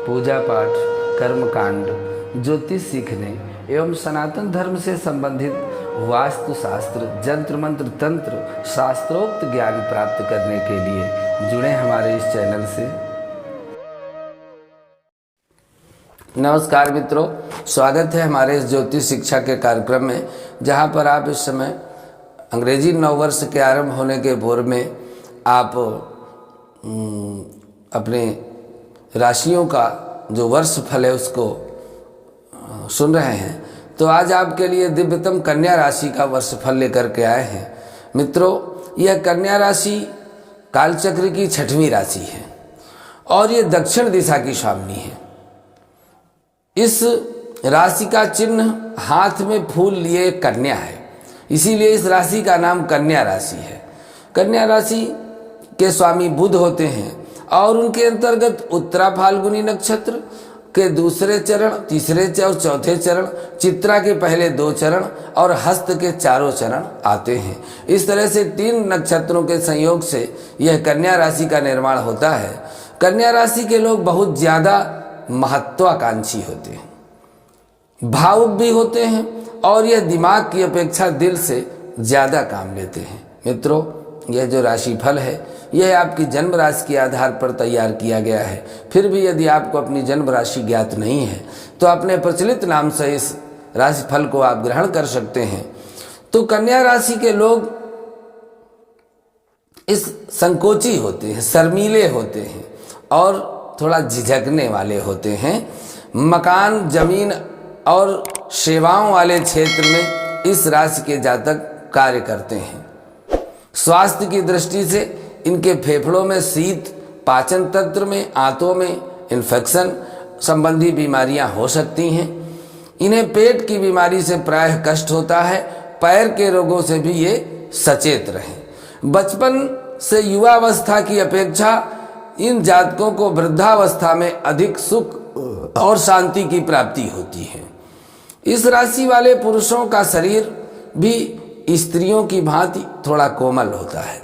पूजा पाठ, कर्मकांड, ज्योतिष सीखने एवं सनातन धर्म से संबंधित वास्तु शास्त्र, जंत्र मंत्र, तंत्र, शास्त्रोक्त ज्ञान प्राप्त करने के लिए जुड़े हमारे इस चैनल से। नमस्कार मित्रों, स्वागत है हमारे इस ज्योतिष शिक्षा के कार्यक्रम में, जहां पर आप इस समय अंग्रेजी नववर्ष के आरंभ होने के पूर्व में आप अपने राशियों का जो वर्ष फल है उसको सुन रहे हैं। तो आज आपके लिए दिव्यतम कन्या राशि का वर्ष फल लेकर के आए हैं। मित्रों, यह कन्या राशि कालचक्र की 6वीं राशि है और ये दक्षिण दिशा की स्वामिनी है। इस राशि का चिन्ह हाथ में फूल लिए कन्या है, इसीलिए इस राशि का नाम कन्या राशि है। कन्या राशि के स्वामी बुध होते हैं और उनके अंतर्गत उत्तरा फाल्गुनी नक्षत्र के दूसरे चरण, तीसरे और चौथे चरण, चित्रा के पहले 2 चरण और हस्त के 4 चरण आते हैं। इस तरह से 3 नक्षत्रों के संयोग से यह कन्या राशि का निर्माण होता है। कन्या राशि के लोग बहुत ज्यादा महत्वाकांक्षी होते हैं, भावुक भी होते हैं और यह दिमाग की अपेक्षा दिल से ज्यादा काम लेते हैं। मित्रों, यह जो राशि फल है यह आपकी जन्म राशि के आधार पर तैयार किया गया है। फिर भी यदि आपको अपनी जन्म राशि ज्ञात नहीं है तो अपने प्रचलित नाम से इस राशि फल को आप ग्रहण कर सकते हैं। तो कन्या राशि के लोग इस संकोची होते हैं, शर्मीले होते हैं और थोड़ा झिझकने वाले होते हैं। मकान, जमीन और सेवाओं वाले क्षेत्र में इस राशि के जातक कार्य करते हैं। स्वास्थ्य की दृष्टि से इनके फेफड़ों में शीत, पाचन तंत्र में, आंतों में इन्फेक्शन संबंधी बीमारियां हो सकती हैं। इन्हें पेट की बीमारी से प्रायः कष्ट होता है। पैर के रोगों से भी ये सचेत रहें। बचपन से युवावस्था की अपेक्षा इन जातकों को वृद्धावस्था में अधिक सुख और शांति की प्राप्ति होती है। इस राशि वाले पुरुषों का शरीर भी स्त्रियों की भांति थोड़ा कोमल होता है।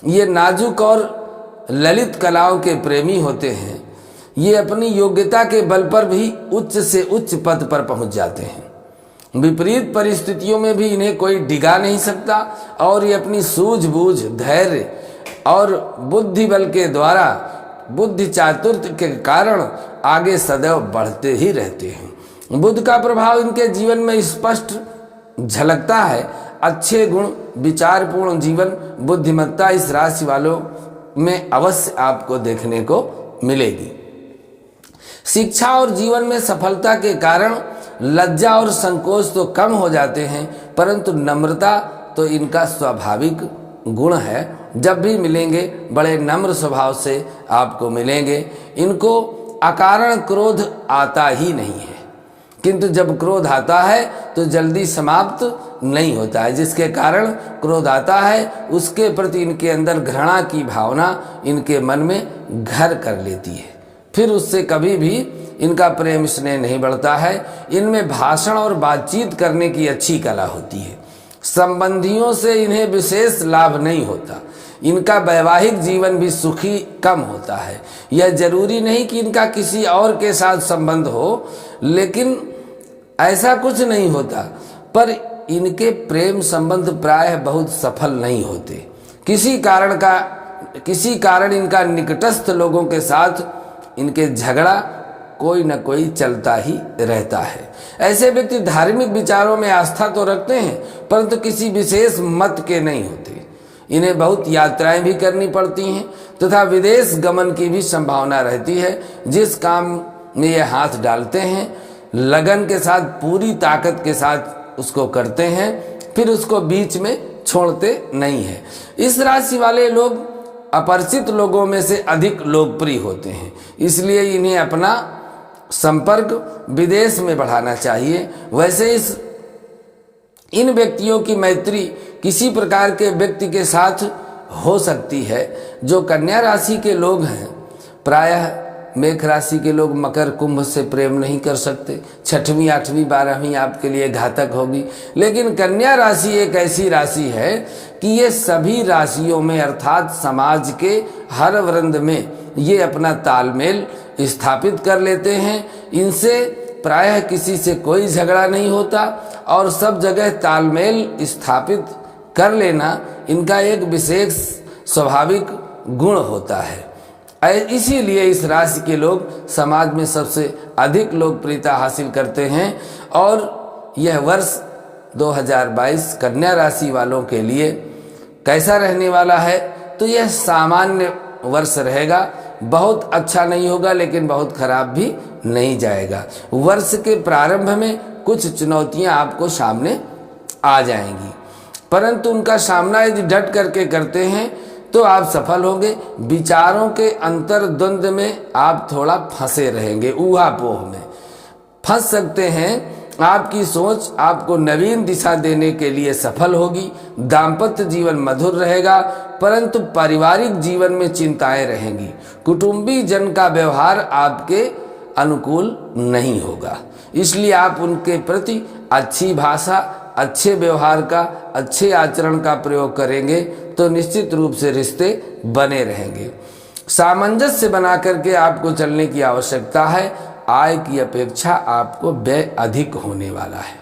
ये नाजुक और ललित कलाओं के प्रेमी होते हैं। ये अपनी योग्यता के बल पर भी उच्च से उच्च पद पर पहुंच जाते हैं। विपरीत परिस्थितियों में भी इन्हें कोई डिगा नहीं सकता और ये अपनी सूझबूझ, धैर्य और बुद्धि बल के द्वारा, बुद्धि चातुर्य के कारण आगे सदैव बढ़ते ही रहते हैं। बुध का प्रभाव इनके जीवन में स्पष्ट झलकता है। अच्छे गुण, विचारपूर्ण जीवन, बुद्धिमत्ता इस राशि वालों में अवश्य आपको देखने को मिलेगी। शिक्षा और जीवन में सफलता के कारण लज्जा और संकोच तो कम हो जाते हैं, परंतु नम्रता तो इनका स्वाभाविक गुण है। जब भी मिलेंगे बड़े नम्र स्वभाव से आपको मिलेंगे। इनको अकारण क्रोध आता ही नहीं है, किंतु जब क्रोध आता है तो जल्दी समाप्त नहीं होता है। जिसके कारण क्रोध आता है उसके प्रति इनके अंदर घृणा की भावना इनके मन में घर कर लेती है। फिर उससे कभी भी इनका प्रेम स्नेह नहीं बढ़ता है। इनमें भाषण और बातचीत करने की अच्छी कला होती है। संबंधियों से इन्हें विशेष लाभ नहीं होता। इनका वैवाहिक जीवन भी सुखी कम होता है। यह जरूरी नहीं कि इनका किसी और के साथ संबंध हो, लेकिन ऐसा कुछ नहीं होता, पर इनके प्रेम संबंध प्रायः बहुत सफल नहीं होते। किसी कारण इनका निकटस्थ लोगों के साथ इनके झगड़ा कोई न कोई चलता ही रहता है। ऐसे व्यक्ति धार्मिक विचारों में आस्था तो रखते हैं, परंतु किसी विशेष मत के नहीं होते। इन्हें बहुत यात्राएं भी करनी पड़ती हैं तथा विदेश गमन की भी संभावना रहती है। जिस काम में ये हाथ डालते हैं लगन के साथ, पूरी ताकत के साथ उसको करते हैं, फिर उसको बीच में छोड़ते नहीं है। इस राशि वाले लोग अपरिचित लोगों में से अधिक लोकप्रिय होते हैं, इसलिए इन्हें अपना संपर्क विदेश में बढ़ाना चाहिए। वैसे इन व्यक्तियों की मैत्री किसी प्रकार के व्यक्ति के साथ हो सकती है। जो कन्या राशि के लोग हैं, प्रायः मेष राशि के लोग मकर कुंभ से प्रेम नहीं कर सकते। 6वीं, 8वीं, 12वीं आपके लिए घातक होगी। लेकिन कन्या राशि एक ऐसी राशि है कि ये सभी राशियों में अर्थात समाज के हर वृंद में ये अपना तालमेल स्थापित कर लेते हैं। इनसे प्रायः किसी से कोई झगड़ा नहीं होता और सब जगह तालमेल स्थापित कर लेना इनका एक विशेष स्वाभाविक गुण होता है। इसीलिए इस राशि के लोग समाज में सबसे अधिक लोकप्रियता हासिल करते हैं। और यह वर्ष 2022 कन्या राशि वालों के लिए कैसा रहने वाला है, तो यह सामान्य वर्ष रहेगा। बहुत अच्छा नहीं होगा लेकिन बहुत खराब भी नहीं जाएगा। वर्ष के प्रारंभ में कुछ चुनौतियां आपको सामने आ जाएंगी, परंतु उनका सामना यदि डट करके करते हैं तो आप सफल होंगे। विचारों के अंतर्द्वंद में आप थोड़ा फंसे रहेंगे, ऊहापोह में फंस सकते हैं। आपकी सोच आपको नवीन दिशा देने के लिए सफल होगी। दाम्पत्य जीवन मधुर रहेगा, परंतु पारिवारिक जीवन में चिंताएं रहेंगी। कुटुंबी जन का व्यवहार आपके अनुकूल नहीं होगा, इसलिए आप उनके प्रति अच्छी भाषा, अच्छे व्यवहार का, अच्छे आचरण का प्रयोग करेंगे तो निश्चित रूप से रिश्ते बने रहेंगे। सामंजस्य बना करके आपको चलने की आवश्यकता है। आय की अपेक्षा आपको व्यय अधिक होने वाला है,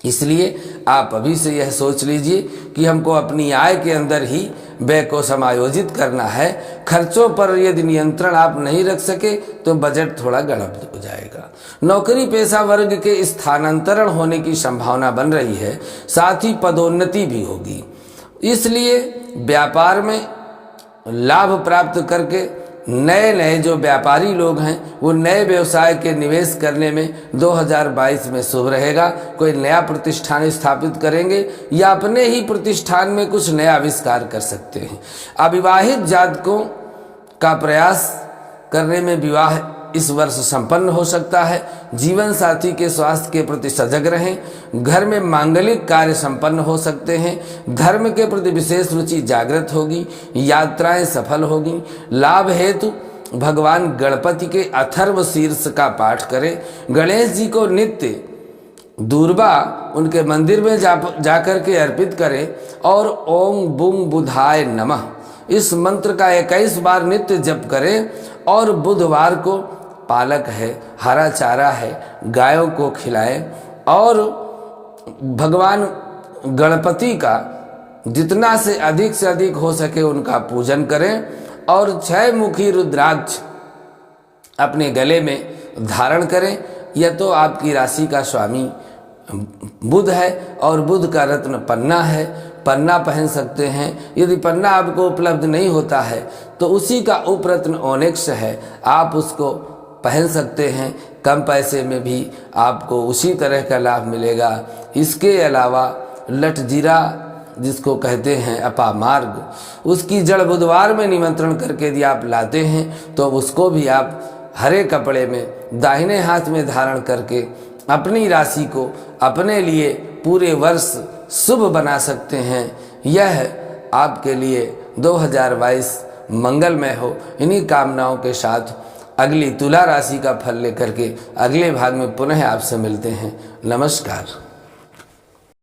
इसलिए आप अभी से यह सोच लीजिए कि हमको अपनी आय के अंदर ही व्यय को समायोजित करना है। खर्चों पर यदि नियंत्रण आप नहीं रख सके तो बजट थोड़ा गड़बड़ हो जाएगा। नौकरी पेशा वर्ग के स्थानांतरण होने की संभावना बन रही है, साथ ही पदोन्नति भी होगी। इसलिए व्यापार में लाभ प्राप्त करके नए नए जो व्यापारी लोग हैं वो नए व्यवसाय के निवेश करने में 2022 में शुभ रहेगा। कोई नया प्रतिष्ठान स्थापित करेंगे या अपने ही प्रतिष्ठान में कुछ नया आविष्कार कर सकते हैं। अविवाहित जातकों का प्रयास करने में विवाह इस वर्ष संपन्न हो सकता है। जीवन साथी के स्वास्थ्य के प्रति सजग रहें। घर में मांगलिक कार्य संपन्न हो सकते हैं। धर्म के प्रति विशेष रुचि जागृत होगी। यात्राएं सफल होगी। लाभ हेतु भगवान गणपति के अथर्व शीर्ष का पाठ करें। गणेश जी को नित्य दूर्वा उनके मंदिर में जाकर के अर्पित करें और ओम बुम बुधाय नमः इस मंत्र का 21 बार नित्य जप करें। और बुधवार को पालक है, हरा चारा है, गायों को खिलाएं और भगवान गणपति का जितना से अधिक हो सके उनका पूजन करें। और 6 मुखी रुद्राक्ष अपने गले में धारण करें। यह तो आपकी राशि का स्वामी बुध है और बुध का रत्न पन्ना है, पन्ना पहन सकते हैं। यदि पन्ना आपको उपलब्ध नहीं होता है तो उसी का उपरत्न ओनेक्स है, आप उसको पहन सकते हैं। कम पैसे में भी आपको उसी तरह का लाभ मिलेगा। इसके अलावा लटजीरा जिसको कहते हैं अपामार्ग, उसकी जड़ बुधवार में निमंत्रण करके यदि आप लाते हैं तो उसको भी आप हरे कपड़े में दाहिने हाथ में धारण करके अपनी राशि को अपने लिए पूरे वर्ष शुभ बना सकते हैं। यह आपके लिए 2022 मंगलमय हो। इन्हीं कामनाओं के साथ अगली तुला राशि का फल लेकर के अगले भाग में पुनः आपसे मिलते हैं। नमस्कार।